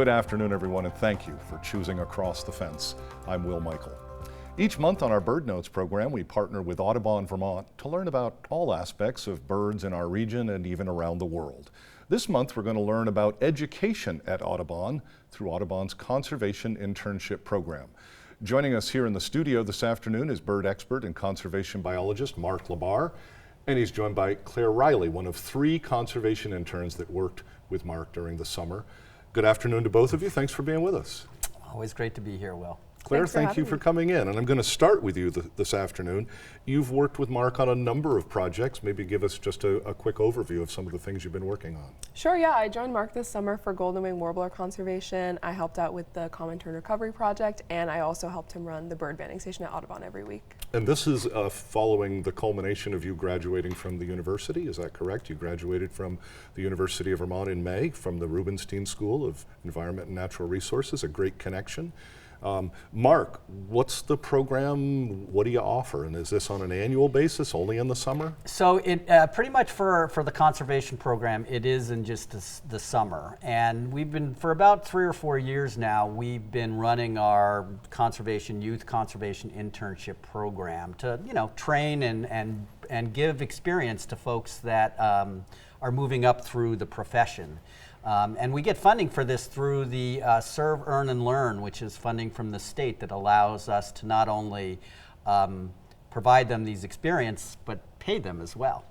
Good afternoon, everyone, and thank you for choosing Across the Fence. I'm Will Michael. Each month on our Bird Notes program, we partner with Audubon Vermont to learn about all aspects of birds in our region and even around the world. This month, we're going to learn about education at Audubon through Audubon's Conservation Internship Program. Joining us here in the studio this afternoon is bird expert and conservation biologist Mark LaBarr, and he's joined by Claire Riley, one of 3 conservation interns that worked with Mark during the summer. Good afternoon to both of you. Thanks for being with us. Always great to be here, Will. Claire, thank you for coming in. And I'm going to start with you this afternoon. You've worked with Mark on a number of projects. Maybe give us just a quick overview of some of the things you've been working on. Sure, yeah. I joined Mark this summer for golden wing warbler conservation. I helped out with the common tern recovery project, and I also helped him run the bird banding station at Audubon every week. And this is following the culmination of you graduating from the university, is that correct? You graduated from the University of Vermont in May from the Rubenstein School of Environment and Natural Resources, a great connection. Mark, what's the program? What do you offer? And is this on an annual basis, only in the summer? So it pretty much for the conservation program, it is in just the summer. And we've been, for about 3 or 4 years now, we've been running our Youth Conservation Internship Program to, train and give experience to folks that are moving up through the profession. And we get funding for this through the Serve, Earn, and Learn, which is funding from the state that allows us to not only provide them these experience, but pay them as well.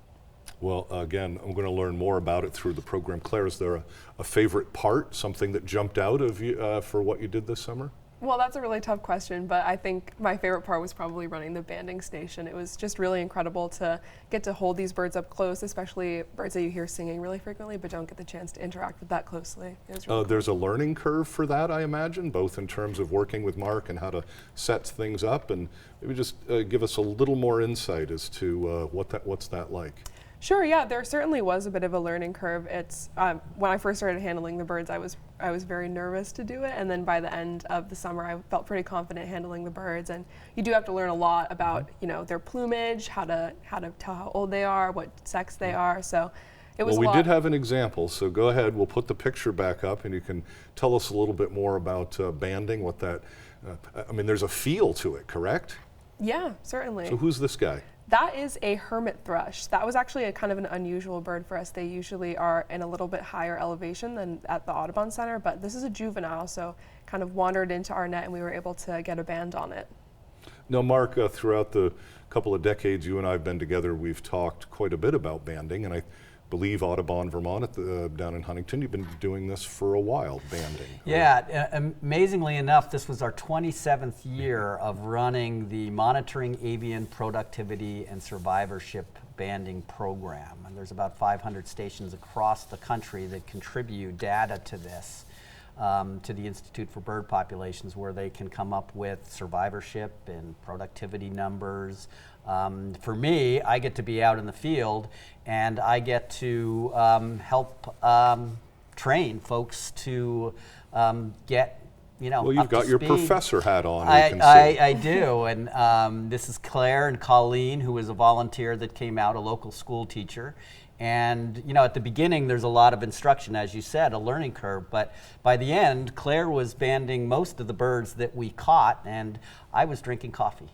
Well, again, I'm going to learn more about it through the program. Claire, is there a favorite part, something that jumped out of you for what you did this summer? Well, that's a really tough question, but I think my favorite part was probably running the banding station. It was just really incredible to get to hold these birds up close, especially birds that you hear singing really frequently but don't get the chance to interact with that closely. It was really cool. There's a learning curve for that, I imagine, both in terms of working with Mark and how to set things up, and maybe just give us a little more insight as to what's that like. Sure, yeah, there certainly was a bit of a learning curve. It's when I first started handling the birds, I was very nervous to do it, and then by the end of the summer, I felt pretty confident handling the birds. And you do have to learn a lot about, their plumage, how to tell how old they are, what sex they are. So it was. Well, we did have an example, so go ahead. We'll put the picture back up, and you can tell us a little bit more about banding. What that? There's a feel to it, correct? Yeah, certainly. So who's this guy? That is a hermit thrush. That was actually a kind of an unusual bird for us. They usually are in a little bit higher elevation than at the Audubon Center, but this is a juvenile, so kind of wandered into our net and we were able to get a band on it. Now, Mark, throughout the couple of decades you and I have been together, we've talked quite a bit about banding, and I believe Audubon Vermont down in Huntington, you've been doing this for a while, banding. Yeah, amazingly enough, this was our 27th year of running the Monitoring Avian Productivity and Survivorship Banding Program. And there's about 500 stations across the country that contribute data to this, to the Institute for Bird Populations, where they can come up with survivorship and productivity numbers. For me, I get to be out in the field and I get to help train folks to get, well, you've got your professor hat on. I do, and this is Claire and Colleen, who is a volunteer that came out, a local school teacher. And at the beginning, there's a lot of instruction, as you said, a learning curve. But by the end, Claire was banding most of the birds that we caught, and I was drinking coffee.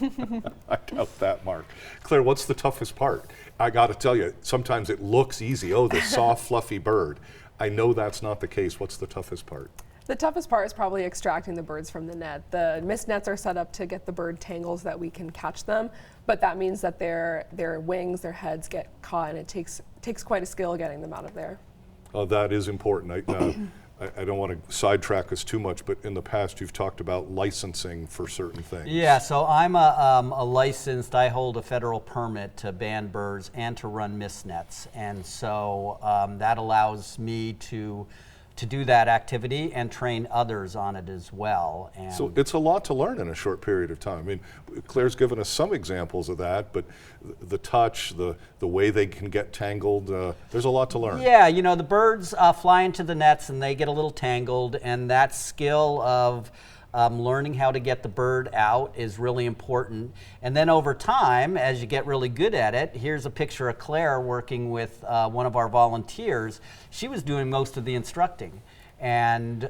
I doubt that, Mark. Claire, what's the toughest part? I got to tell you, sometimes it looks easy. Oh, the soft, fluffy bird. I know that's not the case. What's the toughest part? The toughest part is probably extracting the birds from the net. The mist nets are set up to get the bird tangled so that we can catch them, but that means that their wings, their heads get caught, and it takes quite a skill getting them out of there. Oh, that is important. I don't want to sidetrack us too much, but in the past you've talked about licensing for certain things. Yeah, so I'm a licensed, I hold a federal permit to band birds and to run mist nets, and so that allows me to do that activity and train others on it as well. And so it's a lot to learn in a short period of time. Claire's given us some examples of that, but the touch, the way they can get tangled, there's a lot to learn. Yeah, the birds fly into the nets and they get a little tangled, and that skill of learning how to get the bird out is really important. And then over time, as you get really good at it, here's a picture of Claire working with one of our volunteers. She was doing most of the instructing. And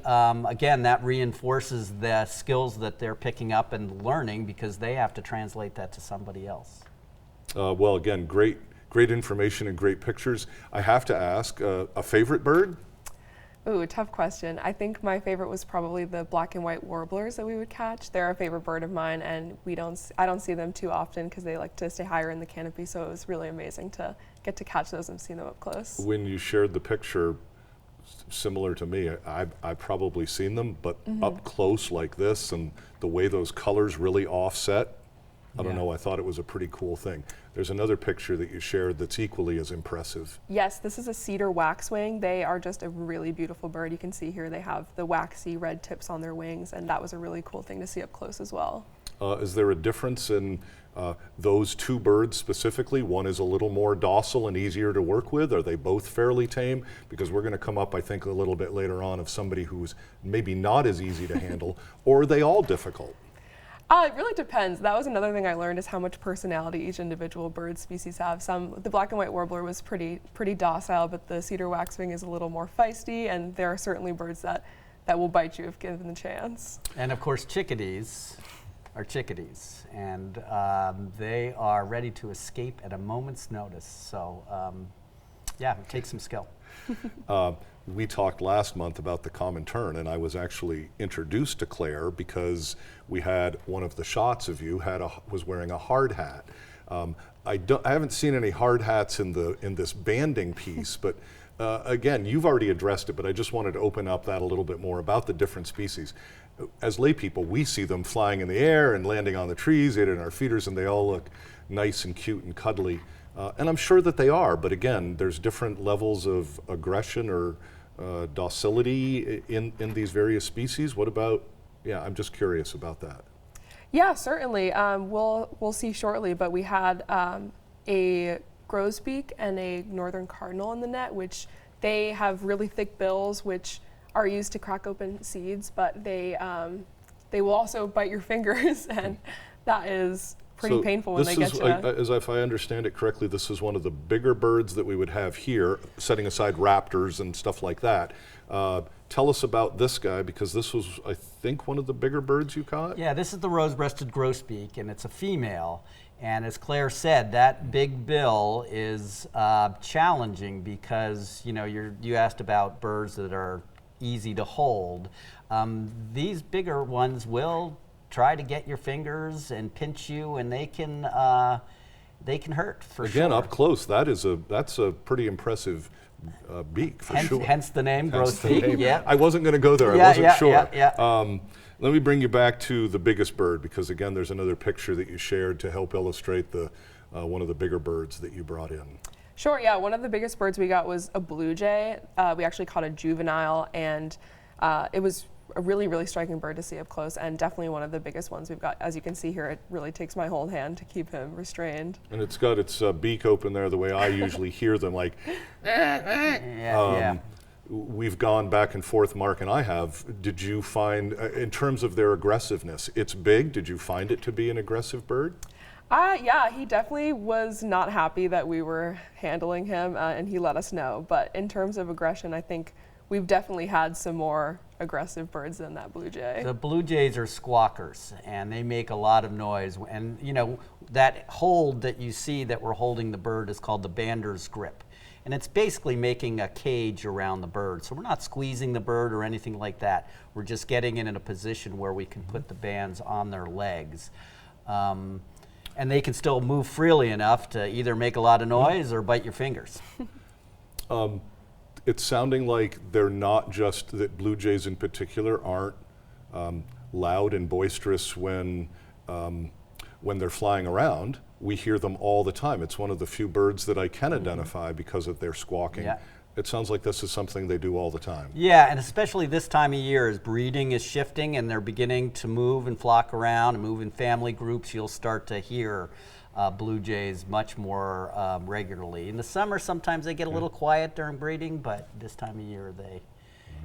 again, that reinforces the skills that they're picking up and learning because they have to translate that to somebody else. Well, again, great information and great pictures. I have to ask, a favorite bird? Ooh, tough question. I think my favorite was probably the black and white warblers that we would catch. They're a favorite bird of mine, and I don't see them too often because they like to stay higher in the canopy, so it was really amazing to get to catch those and see them up close. When you shared the picture, similar to me, I've probably seen them, but up close like this and the way those colors really offset, I don't know, I thought it was a pretty cool thing. There's another picture that you shared that's equally as impressive. Yes, this is a cedar waxwing. They are just a really beautiful bird. You can see here they have the waxy red tips on their wings, and that was a really cool thing to see up close as well. Is there a difference in those two birds specifically? One is a little more docile and easier to work with. Are they both fairly tame? Because we're going to come up, I think, a little bit later on of somebody who's maybe not as easy to handle, or are they all difficult? It really depends. That was another thing I learned is how much personality each individual bird species have. The black and white warbler was pretty docile, but the cedar waxwing is a little more feisty, and there are certainly birds that will bite you if given the chance. And of course, chickadees are chickadees, and they are ready to escape at a moment's notice. So yeah, it takes some skill. We talked last month about the common tern, and I was actually introduced to Claire because we had one of the shots of you was wearing a hard hat. I haven't seen any hard hats in this banding piece, but again, you've already addressed it, but I just wanted to open up that a little bit more about the different species. As lay people, we see them flying in the air and landing on the trees, in our feeders, and they all look nice and cute and cuddly. And I'm sure that they are, but again, there's different levels of aggression or docility in these various species. What about, I'm just curious about that. Yeah, certainly. We'll see shortly, but we had a grosbeak and a northern cardinal in the net, which they have really thick bills, which are used to crack open seeds, but they will also bite your fingers, and that is pretty painful when they get you. As if I understand it correctly, this is one of the bigger birds that we would have here, setting aside raptors and stuff like that. Tell us about this guy, because this was, I think, one of the bigger birds you caught? Yeah, this is the rose-breasted grosbeak, and it's a female. And as Claire said, that big bill is challenging because, you asked about birds that are easy to hold. These bigger ones will try to get your fingers and pinch you, and they can hurt for sure. Again, up close, that's a pretty impressive beak for sure. Hence the name, grosbeak. Yeah. I wasn't going to go there. I wasn't sure. Yeah. Let me bring you back to the biggest bird, because again, there's another picture that you shared to help illustrate one of the bigger birds that you brought in. Sure. Yeah. One of the biggest birds we got was a blue jay. We actually caught a juvenile, and it was a really, really striking bird to see up close, and definitely one of the biggest ones we've got. As you can see here, it really takes my whole hand to keep him restrained. And it's got its beak open there the way I usually hear them, like, We've gone back and forth, Mark and I have. Did you find, in terms of their aggressiveness, it's big, did you find it to be an aggressive bird? Yeah, he definitely was not happy that we were handling him, and he let us know. But in terms of aggression, I think we've definitely had some more aggressive birds than that blue jay. The blue jays are squawkers, and they make a lot of noise. And that hold that you see that we're holding the bird is called the bander's grip. And it's basically making a cage around the bird. So we're not squeezing the bird or anything like that. We're just getting it in a position where we can put the bands on their legs. And they can still move freely enough to either make a lot of noise or bite your fingers. It's sounding like they're not just, that blue jays in particular aren't loud and boisterous when they're flying around. We hear them all the time. It's one of the few birds that I can identify because of their squawking. Yeah. It sounds like this is something they do all the time. Yeah, and especially this time of year as breeding is shifting and they're beginning to move and flock around and move in family groups, you'll start to hear blue jays much more regularly. In the summer, sometimes they get a little quiet during breeding, but this time of year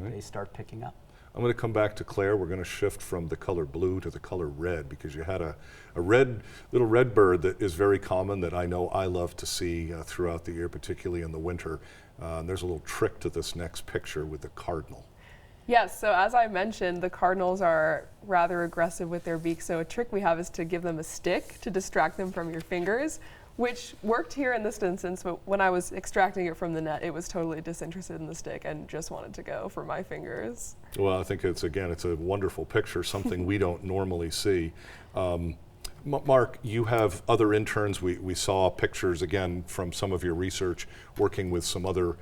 they start picking up. I'm going to come back to Claire. We're going to shift from the color blue to the color red, because you had a little red bird that is very common that I know I love to see throughout the year, particularly in the winter. There's a little trick to this next picture with the cardinal. Yes, so as I mentioned, the cardinals are rather aggressive with their beak, so a trick we have is to give them a stick to distract them from your fingers, which worked here in this instance, but when I was extracting it from the net, it was totally disinterested in the stick and just wanted to go for my fingers. Well, I think it's a wonderful picture, something we don't normally see. Mark, you have other interns. We saw pictures again from some of your research working with some other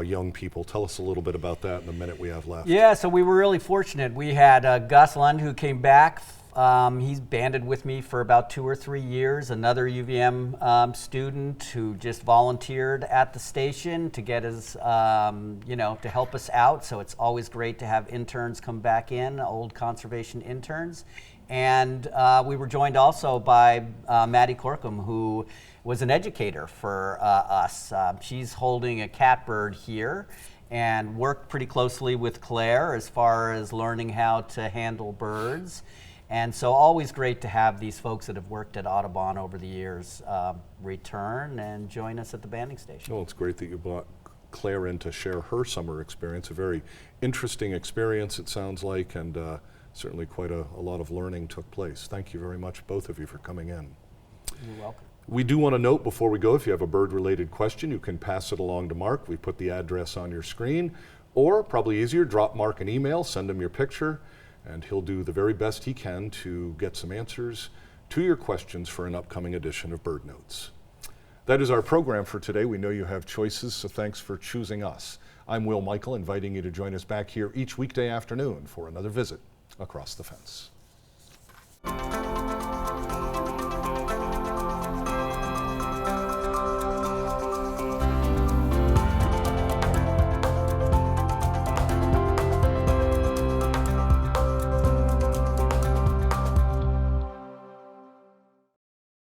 young people. Tell us a little bit about that in the minute we have left. Yeah, so we were really fortunate. We had Gus Lund, who came back. He's banded with me for about 2 or 3 years. Another UVM student who just volunteered at the station to get his, to help us out. So it's always great to have interns come back in, old conservation interns. And we were joined also by Maddie Corkum, who was an educator for us. She's holding a catbird here and worked pretty closely with Claire as far as learning how to handle birds. And so always great to have these folks that have worked at Audubon over the years return and join us at the banding station. Well, it's great that you brought Claire in to share her summer experience. A very interesting experience, it sounds like, and certainly quite a lot of learning took place. Thank you very much, both of you, for coming in. You're welcome. We do want to note before we go, if you have a bird-related question, you can pass it along to Mark. We put the address on your screen, or probably easier, drop Mark an email, send him your picture, and he'll do the very best he can to get some answers to your questions for an upcoming edition of Bird Notes. That is our program for today. We know you have choices, so thanks for choosing us. I'm Will Michael, inviting you to join us back here each weekday afternoon for another visit across the fence.